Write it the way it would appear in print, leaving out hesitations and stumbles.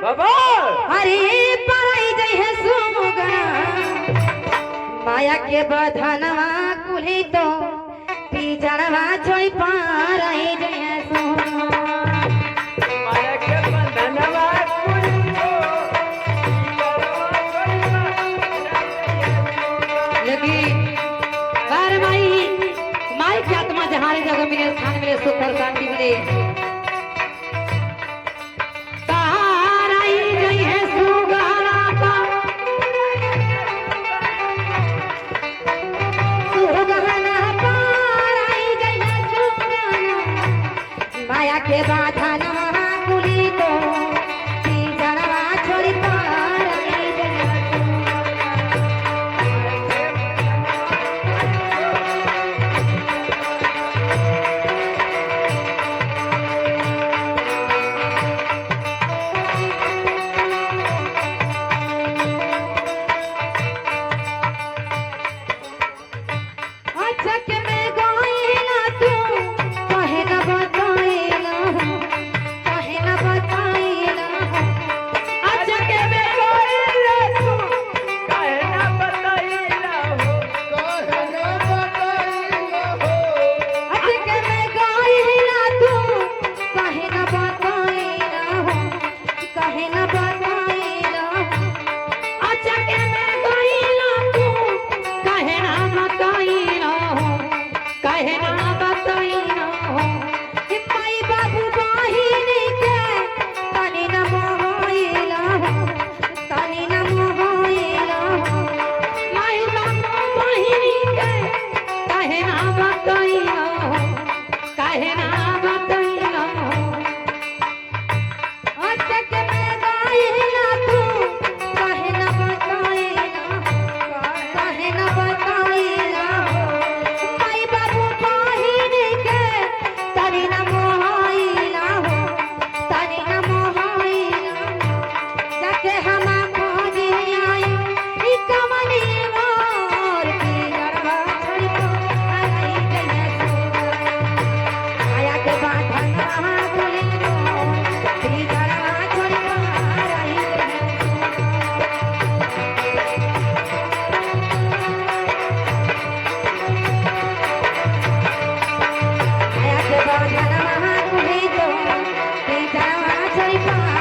बाबा अरे पराई जई है सुगना माया के बधनवा कुली तो पिजड़वा छोई पराई जई है सुगना माया के बंधनवा कुली तो लगी बार माई की आत्मा जहाँ जगह मिले स्थान मिले सुख और शांति मिले के बाधन कुली तो पिजड़वा छोड़ी पराई जई अच्छा के मैं गाइला तू कहे न बताइला कहे न बताइला अच्छा के मैं गाइला तू काहे ना बताइला हो अच्छा के मैं गाइला तू कहे न बताइला कहे न बताइला अच्छा के मैं गाइला तू कहे न बताइला कहे ना बताइना हो कि माई बाबू बहिनी के तनी न मोहइला हो तनी न मोहइला हो माई बाबू बहिनी के कहे ना बताइना हो कहे ना बताइना हो अच्छा के मैं गाइला तू कहे न बताइना कहे न बताइना माई बाबू बहिनी के तनी न मोहइला हो तनी न मोहइला जाके हम खोजी आई ई कमनी मोर की गरबा छोड़ी पराई जई आया के बाधन कुली तो पिजड़वा छोड़ी पराई आया के बाधन कुली तो पिजड़वा छोड़ी पराई